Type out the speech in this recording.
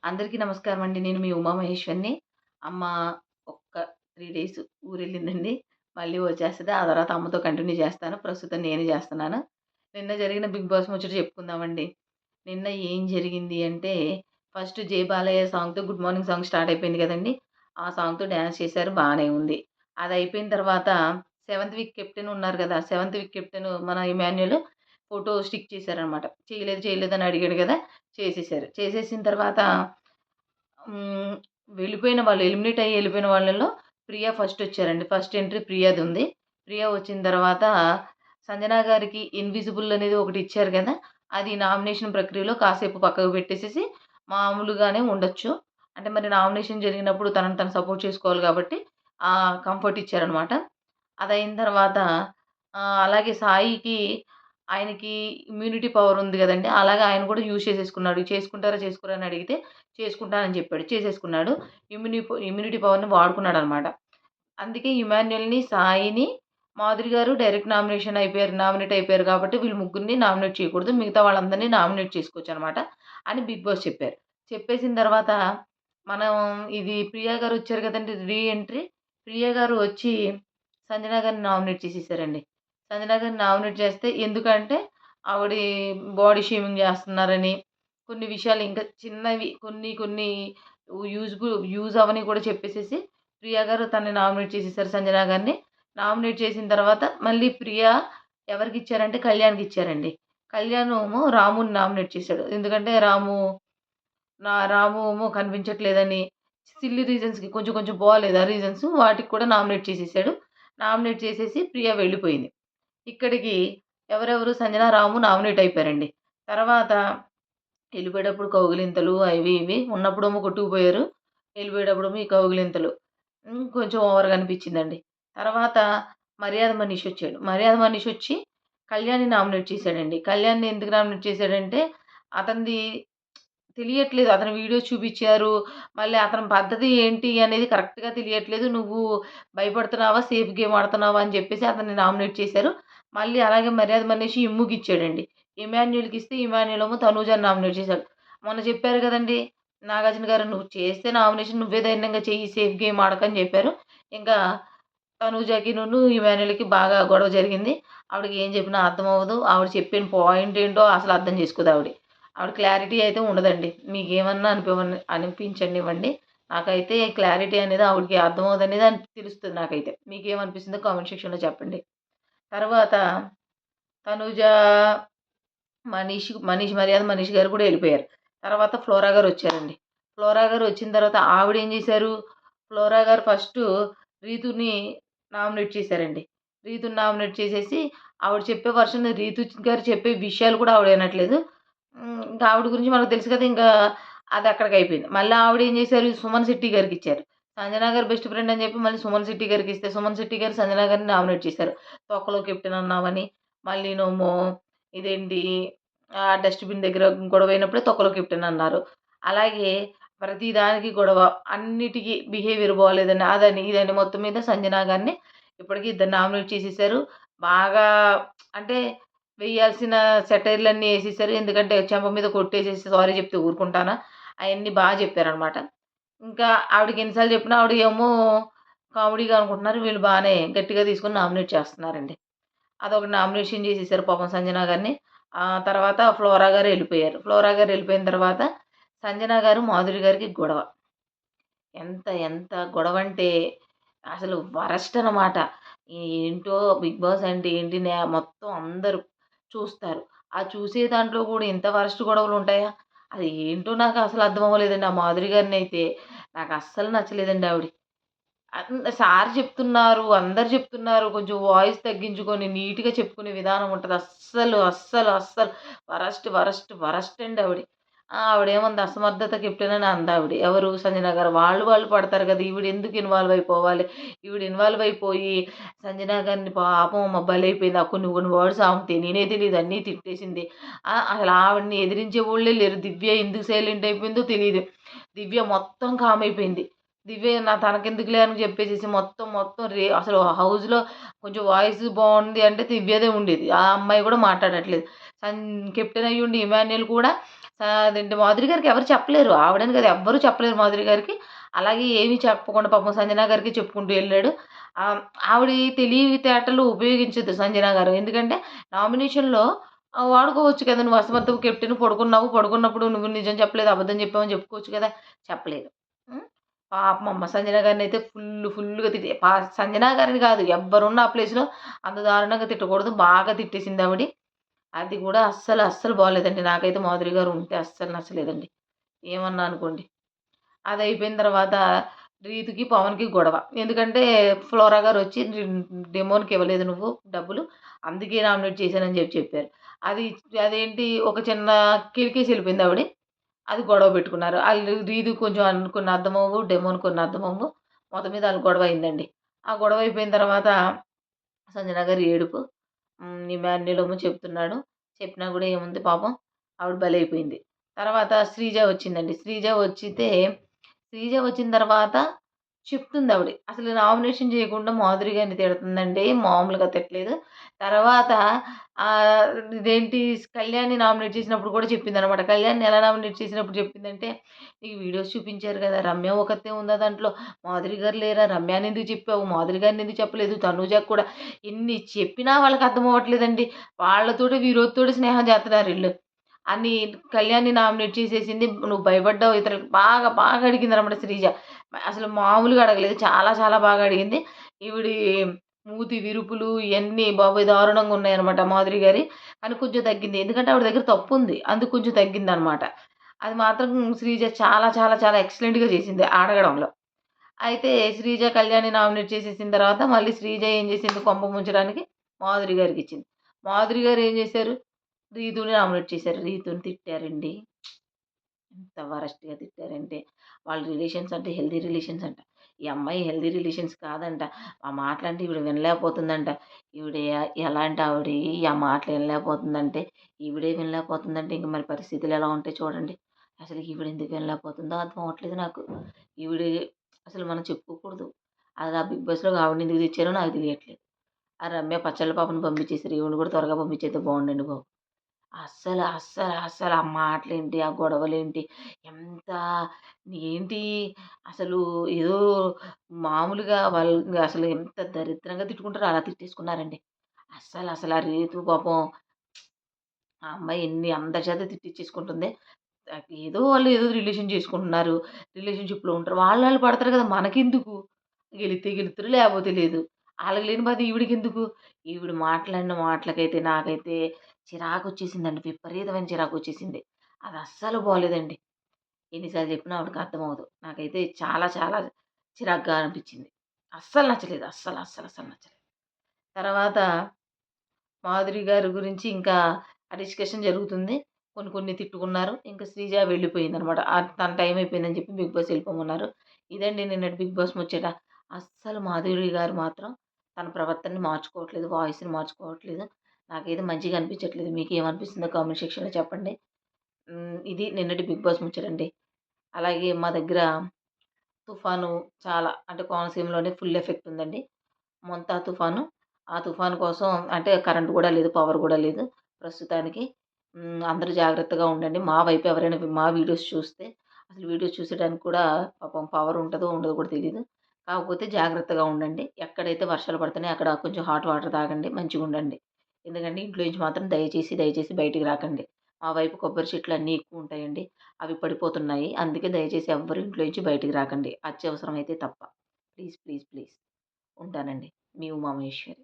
అందరికీ నమస్కారం అండి. నేను మీ ఉమామహేశ్వరిని. అమ్మ ఒక్క 3 డేస్ ఊరెళ్ళిందండి. మళ్ళీ వచ్చేస్తది. ఆ తర్వాత అమ్మతో కంటిన్యూ చేస్తాను. ప్రస్తుతం నేనే చేస్తున్నాను. నిన్న జరిగిన 'బిగ్ బాస్' ముచ్చట చెప్పుకుందామండి. నిన్న ఏం జరిగింది అంటే, ఫస్ట్ 'జై బాలయ్య' సాంగ్‌తో 'గుడ్ మార్నింగ్' సాంగ్ స్టార్ట్ అయిపోయింది కదండీ! ఆ సాంగ్‌తో డాన్స్ చేశారు బానే ఉంది. అదయిపోయిన తర్వాత సెవెంత్ వీక్ కెప్టెన్ ఉన్నారు కదా! సెవెంత్ వీక్ కెప్టెన్ మన ఇమాన్యుయల్ ఫోటో స్టిక్ చేశారనమాట. చేయలేదు, చేయలేదు అని అడిగాడు కదా! చేసేసారు. చేసేసిన తర్వాత హ్మ్. ఎలిమినేట్ అయ్యి ఎళ్ళిపోయిన వాళ్ళలో ప్రియా ఫస్టొచ్చారండి. ఫస్ట్ ఎంట్రీ ప్రియాదుంది. ప్రియా వచ్చిన తర్వాత సంజన గారికి ఇన్విజిబుల్ అనేది ఒకటిచ్చారు గదా! అది నామినేషన్ ప్రక్రియలో కాసేపు పక్కకు పెట్టేసేసి మామూలుగానే ఉండొచ్చు. అంటే మరి నామినేషన్ జరిగినప్పుడు తనని తను సపోర్ట్ చేసుకోవాలి గాబట్టి కంఫర్ట్ ఇచ్చారనమాట. అదయిన తర్వాత అలాగే సాయికి ఆయనకి ఇమ్యూనిటీ పవర్ ఉంది గదండీ! అలాగే ఆయన కూడా యూజ్ చేసేసుకున్నాడు. చేసుకుంటారా? చేసుకోరా? అని అడిగితే చేసుకుంటానని చెప్పాడు. చేసేసుకున్నాడు. ఇమ్యూనిటీ పవర్‌ని వాడుకున్నాడనమాట. అందుకే ఇమాన్యుయల్‌ని, సాయిని, మాధురి గారు డైరెక్ట్ నామినేట్ అయిపోయారు కాబట్టి వీళ్ళు ముగ్గురిని నామినేట్ చేయకూడదు. మిగతా వాళ్ళందరిని నామినేట్ చేసుకోవచ్చనమాట అని బిగ్ బాస్ చెప్పారు. చెప్పేసిన తర్వాత మనం ప్రియా గారొచ్చారు కదండీ! Re entry. ప్రియా గారు వచ్చి సంజన గారిని నామినేట్ చేసేసారండి. సంజన గారిని నామినేట్ చేస్తే ఎందుకంటే ఆవిడ బాడీ షేమింగ్ చేస్తున్నారని, కొన్ని విషయాలు ఇంకా చిన్నవి కొన్ని కొన్ని యూజ్ అవ్వనివి కూడా చెప్పేసేసి ప్రియా గారు తనని నామినేట్ చేసేసారు సంజన గారిని. నామినేట్ చేసిన తర్వాత మళ్ళీ ప్రియా ఎవరికిచ్చారంటే కళ్యాణ్‌కిచ్చారండి. కళ్యాణ్ ఏమో రాముని నామినేట్ చేసాడు. ఎందుకంటే రాము ఏమో కనిపించట్లేదని సిల్లీ రీజన్స్‌కి కొంచెం కొంచెం బాలేదు ఆ రీజన్స్. వాటికి కూడా నామినేట్ చేసేసాడు. నామినేట్ చేసేసి ప్రియా వెళ్ళిపోయింది. ఇక్కడికి ఎవరెవరు సంజన, రాము నామినేట్ అయిపోయారండి. తర్వాత ఎళ్ళిపోయేటప్పుడు కౌగిలింతలు అవి ఇవి ఉన్నప్పుడేమో కొట్టుకుపోయారు. ఎళ్ళిపోయేటప్పుడేమో ఈ కౌగిలింతలు. కొంచెం ఓవర్‌గా అనిపించిందండి. తర్వాత మర్యాద మనీషొచ్చాడు. మర్యాద మనీషొచ్చి కళ్యాణ్‌ని నామినేట్ చేసాడండి. కళ్యాణ్‌ని ఎందుకు నామినేట్ చేసాడంటే అతనిది తెలియట్లేదు. అతని వీడియోస్ చూపిచ్చారు. మళ్ళీ అతని పద్ధతి ఏంటి అనేది కరెక్ట్‌గా తెలియట్లేదు. నువ్వు భయపడుతున్నావా? Safe game ఆడుతున్నావా? అని చెప్పేసి అతన్ని నామినేట్ చేశారు. మళ్ళీ అలాగే మర్యాద మనిషి ఇమ్ముకిచ్చాడండి. ఇమాన్యుయల్‌కిస్తే ఇమాన్యుయల్ ఏమో తనూజని నామినేట్ చేశాడు. మొన్న చెప్పారు కదండీ! నాగార్జున గారు నువ్వు చేస్తే నామినేషన్ నువ్వే ధైర్యంగా చెయ్యి సేఫ్ గేమ్ ఆడకని చెప్పారు. ఇంకా తనూజకి ఇమాన్యుయల్‌కి బాగా గొడవ జరిగింది. ఆవిడకి ఏం చెప్పినా అర్థమవ్వదు. ఆవిడ చెప్పిన పాయింట్ ఏంటో అసలు అర్థం చేసుకోదావిడ. ఆవిడ క్లారిటీ అయితే ఉండదండి. మీకేమన్నా అనిపించనివ్వండి. నాకైతే క్లారిటీ అనేది ఆవిడకి అర్థమవుదనేది తెలుస్తది నాకైతే. మీకేమనిపిస్తుందో కామెంట్ సెక్షన్‌లో చెప్పండి. తర్వాత తనూజ, మర్యాద మనీష్ గారు కూడా ఎళ్ళిపోయారు. తర్వాత ఫ్లోరా గారొచ్చారండి. ఫ్లోరా గారు వచ్చిన తర్వాత ఆవిడేం చేశారు, ఫ్లోరా గారు ఫస్టు రీతుని నామినేట్ చేశారండి. రీతుని నామినేట్ చేసేసి ఆవిడ చెప్పే వర్షన్ రీతు గారు చెప్పే విషయాలు కూడా ఆవిడ ఇనట్లేదు. ఇంకా ఆవిడ గురించి మనకు తెలుసు కదా! ఇంకా అది అక్కడికయిపోయింది. మళ్ళా ఆవిడేం చేశారు, సుమన్ శెట్టి గారికిచ్చారు. సంజన గారు బెస్ట్ ఫ్రెండ్ అని చెప్పి మళ్ళీ సుమన్ శెట్టి గారికిస్తే, సుమన్ శెట్టి గారు సంజన గారిని నామినేట్ చేశారు. తొక్కలో కెప్టెన్ అన్నావని, మళ్ళీనేమో ఇదేంటి డస్ట్‌బిన్ దగ్గర గొడవయినప్పుడే తొక్కలో కెప్టెన్ అన్నారు. అలాగే ప్రతి దానికి గొడవ. అన్నిటికి బిహేవియర్ బాలేదని, అదని, ఇదని మొత్తం మీద సంజన గారిని ఇప్పటికి ఇద్దరు నామినేట్ చేసేసారు. బాగా అంటే వేయాల్సిన సెటైర్‌లన్నీ ఏసేసారు. ఎందుకంటే చెంప మీద కొట్టేసేసి సారీ చెప్తే ఊరుకుంటానా? అయన్నీ చెప్పారనమాట. ఇంకా ఆవిడకి ఎన్ని సార్లు చెప్పినా ఆవిడ ఏమో కామెడీగా అనుకుంటున్నారు. వీళ్ళు బానే గట్టిగా తీసుకొని నామినేట్ చేస్తున్నారండి. అదొకటి నామినేషన్ చేసేసారు పాపం సంజన గారిని. తర్వాత ఫ్లోరా గారు ఎళ్ళిపోయారు. ఫ్లోరా గారు ఎళ్ళిపోయిన తర్వాత సంజన గారు, మాధురి గారికి గొడవ. ఎంత గొడవంటే అసలు వరస్ట్ అనమాట. ఏంటో 'బిగ్ బాస్' అంటే ఏంటి మొత్తం అందరూ చూస్తారు. ఆ చూసే దాంట్లో కూడా ఇంత వరస్ట్ గొడవలుంటాయా? అది ఏంటో నాకు అసలు అర్థం అవ్వలేదండి. ఆ మాధురి గారినైతే నాకు అస్సలు నచ్చలేదండి ఆవిడ. సార్ చెప్తున్నారు, అందరు చెప్తున్నారు. కొంచెం వాయిస్ తగ్గించుకొని నీట్‌గా చెప్పుకునే విధానం ఉంటది. అస్సలు వరస్ట్ అండి ఆవిడ. ఆవిడేమంది అసమర్థత కెప్టెన్ అని అందావిడ. ఎవరు సంజన గారు. వాళ్ళు పడతారు కదా! ఈవిడెందుకు ఇన్వాల్వ్ అయిపోవాలి. ఈవిడ ఇన్వాల్వ్ అయిపోయి సంజన గారిని పాపం అమ్మ బలైపోయింది. ఆ కొన్ని కొన్ని వర్డ్స్ ఆమెకు తెలియనే తెలీదు. అన్నీ తిట్టేసింది. అసలు ఆవిడని ఎదిరించేవోళ్ళే లేరు. దివ్య ఎందుకు సైలెంట్ అయిపోయిందో తెలీదు. దివ్య మొత్తం కామ్ అయిపోయింది. దివ్య తనకెందుకులే అని చెప్పేసేసి మొత్తం అసలు హౌస్‌లో కొంచెం వాయిస్ బావుంది అంటే దివ్యదే ఉండేది. ఆ అమ్మాయి కూడా మాట్లాడట్లేదు. కెప్టెన్ అయ్యుండి ఇమాన్యుయల్ కూడా అదేంటి మాధురి గారికి ఎవరు చెప్పలేరు. ఆవిడని కాదు ఎవ్వరు చెప్పలేరు మాధురి గారికి. అలాగే ఏమి చెప్పకుండా పాపం సంజన గారికి చెప్పుకుంటూ ఎళ్ళాడు. ఆహ్, ఆవిడ తెలివితేటలు ఉపయోగించదు సంజన గారు. ఎందుకంటే నామినేషన్‌లో వాడుకోవచ్చు కదా! నువ్వు అసమర్థపు కెప్టెన్ పడుకున్నావు. పడుకున్నప్పుడు నువ్వు నిజం చెప్పలేదు, అబద్ధం చెప్పావని చెప్పుకోవచ్చు కదా! చెప్పలేదు. హ్మ్. పాపం అమ్మ సంజన గారినైతే ఫుల్లుగా సంజన గారిని కాదు ఎవ్వరున్న ఆ ప్లేస్‌లో అంత దారుణంగా తిట్టకూడదు. బాగా తిట్టేసిందావిడ. అది గూడా అస్సలు బాలేదండి. నాకైతే మాధురి గారు ఉంటే అస్సలు నచ్చలేదండి. ఏమన్నా అనుకోండి. అదయిపోయిన తర్వాత రీతుకి, పవన్‌కి గొడవ. ఎందుకంటే ఫ్లోరా గారొచ్చి డెమోన్‌కి ఇవ్వలేదు నువ్వు డబ్బులు. అందుకే నామినేట్ చేశానని చెప్పారు. అది అదేంటి ఒక చిన్న కిలికేసి ఎళ్ళిపోయిందావిడ. అది గొడవ పెట్టుకున్నారు. ఆళ్ళు రీతుకి కొంచెం కొన్ని అర్థమవ్వు, డెమోన్‌కి కొన్ని అర్థమవ్వు. మొత్తం మీద ఆళ్ళకి గొడవ అయిందండి. ఆ గొడవ అయిపోయిన తర్వాత సంజన గారి ఏడుపు. ఇమాన్యుయేలేమో చెప్తున్నాడు. చెప్పినా గూడా ఏముంది పాపం ఆవిడ బలైపోయింది. తర్వాత శ్రీజ వచ్చిందండి. శ్రీజ వచ్చిన తర్వాత చెప్తుందావిడ. అసలు నామినేషన్ చేయకుండా మాధురి గారిని తిడుతుందండి. మామూలుగా తిట్టలేదు. తర్వాత ఆహ్, ఇదేంటి కళ్యాణ్‌ని నామినేట్ చేసినప్పుడు కూడా చెప్పిందనమాట. కళ్యాణ్‌ని ఎలా నామినేట్ చేసినప్పుడు చెప్పిందంటే, "నీకు వీడియోస్ చూపించారు గదా! రమ్య ఒకతే ఉందా దాంట్లో? మాధురి గారు లేరా? రమ్యని ఎందుకు చెప్పావు? మాధురి గారిని ఎందుకు చెప్పలేదు? తనూజకి కూడా" ఎన్ని చెప్పినా వాళ్ళకి అర్థం అవ్వట్లేదండి. వాళ్ళతోటి విరోధితోటి స్నేహం చేత్తన్నారీళ్ళు. అని కళ్యాణ్‌ని నామినేట్ చేసేసింది. నువ్వు భయపడ్డావు ఇతరులకి బాగా అడిగిందనమాట శ్రీజ. అసలు మామూలుగా అడగలేదు. చాలా బాగా అడిగింది. ఈవిడి మూతి విరుపులు ఇయన్నీ బాబోయ్! దారుణంగా ఉన్నాయన్నమాట మాధురి గారియి. కానీ కొంచెం తగ్గింది. ఎందుకంటే ఆవిడ దగ్గర తప్పుంది. అందుకు కొంచెం తగ్గిందనమాట. అది మాత్రం శ్రీజ చాలా ఎక్సలెంట్‌గా చేసింది అడగడంలో. అయితే శ్రీజ, కళ్యాణ్‌ని నామినేట్ చేసేసిన తర్వాత మళ్ళీ శ్రీజ ఏం చేసింది కొంప ముంచడానికి మాధురి గారికిచ్చింది. మాధురి గారు ఏం చేశారు? రీతూని నామినేట్ చేశారు. రీతూని తిట్టారండి. ఎంత వరస్ట్‌గా తిట్టారంటే, వాళ్ళ రిలేషన్స్ అంటే హెల్తీ రిలేషన్స్ అంట. ఈ అమ్మాయి హెల్తీ రిలేషన్స్ కాదంట. ఆ మాటలంటే ఈవిడ వినలేకపోతుందంట. ఈవిడ ఎలాంటి ఆవిడ ఆ మాటలు వినలేకపోతుందంటే, ఈవిడే వినలేకపోతుందంటే ఇంక మరి పరిస్థితులు ఎలా ఉంటాయి చూడండి. అసలు ఈవిడ ఎందుకు వినలేకపోతుందో అర్థం అవ్వట్లేదు నాకు. ఈవిడ అసలు మనం చెప్పుకోకూడదు. అది ఆ బిగ్ బాస్‌లోకి ఆవిడని ఎందుకు తెచ్చారో నాకు తెలియట్లేదు. ఆ రమ్య పచ్చళ్ళ పాపని పంపించేసారు. ఈవిడని కూడా త్వరగా పంపించేస్తే బావుండండి బాబు. అస్సలు ఆ మాటలేంటి, ఆ గొడవలేంటి, ఎంత ఏంటి అసలు ఏదో మామూలుగా వాళ్ళు అసలు ఎంత దరిద్రంగా తిట్టుకుంటారో అలా తిట్టేసుకున్నారండి. అసల ఆ రీతు పాపం ఆ అమ్మాయి అందరి చేత తిట్టిచ్చేసుకుంటుంది. ఏదో వాళ్ళు ఏదో రిలేషన్ చేసుకుంటున్నారు. రిలేషన్‌షిప్‌లో ఉంటారు. వాళ్ళు పడతారు కదా! మనకెందుకు? గెలిస్తే గెలుతురు లేకపోతే లేదు. ఆళ్ళకి లేని బాధ ఈవిడకెందుకు? ఈవిడ మాట్లాడిన మాటలకైతే నాకైతే చిరాకొచ్చేసిందండి. విపరీతమైన చిరాకొచ్చేసింది. అది అస్సలు బాలేదండి. ఎన్ని సార్లు చెప్పినా ఆవిడకి అర్థమవ్వదు. నాకైతే చాలా చిరాకుగా అనిపించింది. అస్సలు నచ్చలేదు. అస్సలు నచ్చలేదు. తర్వాత మాధురి గారి గురించి ఇంకా డిస్కషన్ జరుగుతుంది. కొన్ని తిట్టుకున్నారు. ఇంక శ్రీజ వెళ్ళిపోయిందనమాట. తన టైం అయిపోయిందని చెప్పి బిగ్ బాస్ వెళ్ళిపోమన్నారు. ఇదండి నిన్నటి బిగ్ బాస్ ముచ్చట. అస్సలు మాధురి గారు మాత్రం తన ప్రవర్తనని మార్చుకోవట్లేదు. వాయిస్‌ని మార్చుకోవట్లేదు. నాకైతే మంచిగా అనిపించట్లేదు. మీకేమనిపిస్తుందో కామెంట్ సెక్షన్‌లో చెప్పండి. ఇది నిన్నటి బిగ్ బాస్ ముచ్చటండి. అలాగే మా దగ్గర తుఫాను చాలా అంటే కోనసీమలోనే ఫుల్ ఎఫెక్ట్ ఉందండి. మొంతా తుఫాను. ఆ తుఫాను కోసం అంటే కరెంట్ గూడా లేదు. పవర్ గూడా లేదు ప్రస్తుతానికి. అందరూ జాగ్రత్తగా ఉండండి. మా వైపు ఎవరైనా మా వీడియోస్ చూస్తే అసలు వీడియోస్ చూసేటానికి కూడా పాపం పవర్ ఉంటదో, ఉండదో కూడా తెలీదు. కాకపోతే జాగ్రత్తగా ఉండండి. ఎక్కడైతే వర్షాలు పడుతున్నాయో అక్కడ కొంచెం హాట్ వాటర్ తాగండి. మంచిగుండండి. ఎందుకంటే ఇంట్లో నుంచి మాత్రం దయచేసి బయటికి రాకండి. మా వైపు కొబ్బరి చెట్లన్నీ ఎక్కువుంటాయండి. అవి పడిపోతున్నాయి. అందుకే దయచేసి ఎవ్వరు ఇంట్లో నుంచి బయటికి రాకండి. అత్యవసరమైతే తప్ప. ప్లీజ్. ఉంటానండి. మీ ఉమామహేశ్వరి.